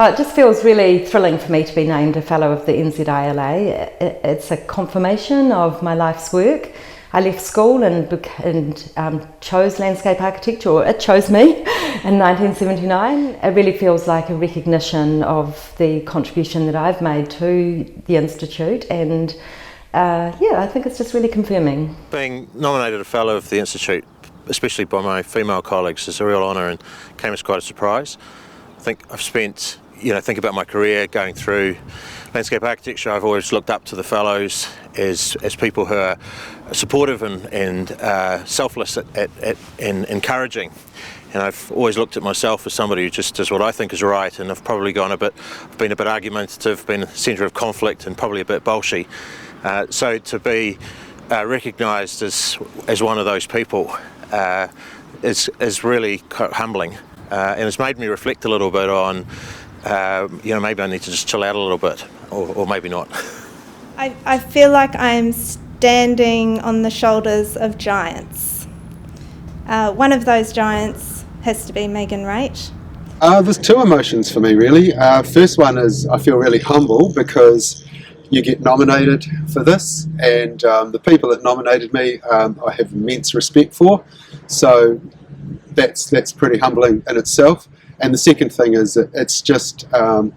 It just feels really thrilling for me to be named a Fellow of the NZILA. It's a confirmation of my life's work. I left school and chose landscape architecture, or it chose me in 1979. It really feels like a recognition of the contribution that I've made to the Institute, and I think it's just really confirming. Being nominated a Fellow of the Institute, especially by my female colleagues, is a real honour and came as quite a surprise. I think I've spent, think about my career going through landscape architecture. I've always looked up to the Fellows as people who are supportive and selfless and encouraging. And I've always looked at myself as somebody who just does what I think is right, and I've probably been a bit argumentative, been a centre of conflict, and probably a bit bolshy. So to be recognised as one of those people is really humbling, and it's made me reflect a little bit on, maybe I need to just chill out a little bit, or maybe not. I feel like I'm standing on the shoulders of giants. One of those giants has to be Megan Raitt. There's two emotions for me, really. First one is I feel really humble because you get nominated for this, and the people that nominated me I have immense respect for, so that's pretty humbling in itself. And the second thing is that it's just by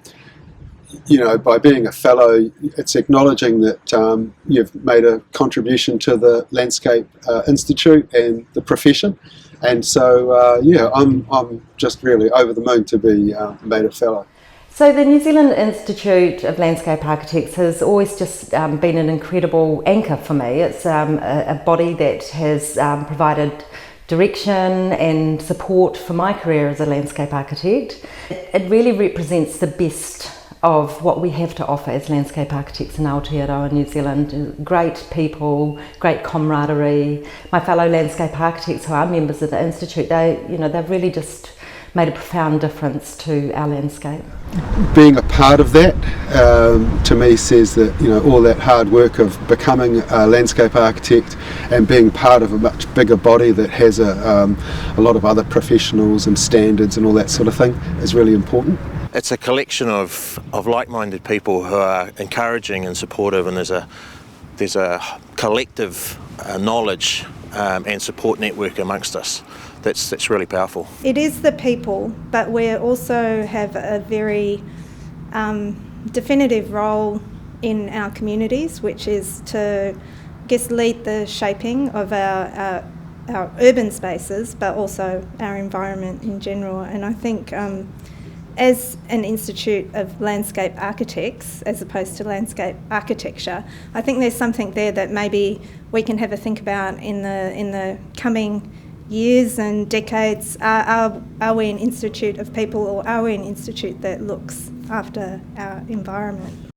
being a fellow, it's acknowledging that you've made a contribution to the Landscape Institute and the profession, and so I'm just really over the moon to be made a fellow. So the New Zealand Institute of Landscape Architects has always just been an incredible anchor for me. It's a body that has provided direction and support for my career as a landscape architect. It really represents the best of what we have to offer as landscape architects in Aotearoa, New Zealand. Great people, great camaraderie. My fellow landscape architects who are members of the Institute, they've really just made a profound difference to our landscape. Being a part of that to me says that all that hard work of becoming a landscape architect and being part of a much bigger body that has a lot of other professionals and standards and all that sort of thing is really important. It's a collection of like-minded people who are encouraging and supportive, and there's a collective knowledge and support network amongst us that's really powerful. It is the people, but we also have a very definitive role in our communities, which is to, lead the shaping of our urban spaces, but also our environment in general. And I think as an Institute of Landscape Architects, as opposed to landscape architecture, I think there's something there that maybe we can have a think about in the coming years and decades. Are we an institute of people, or are we an institute that looks after our environment?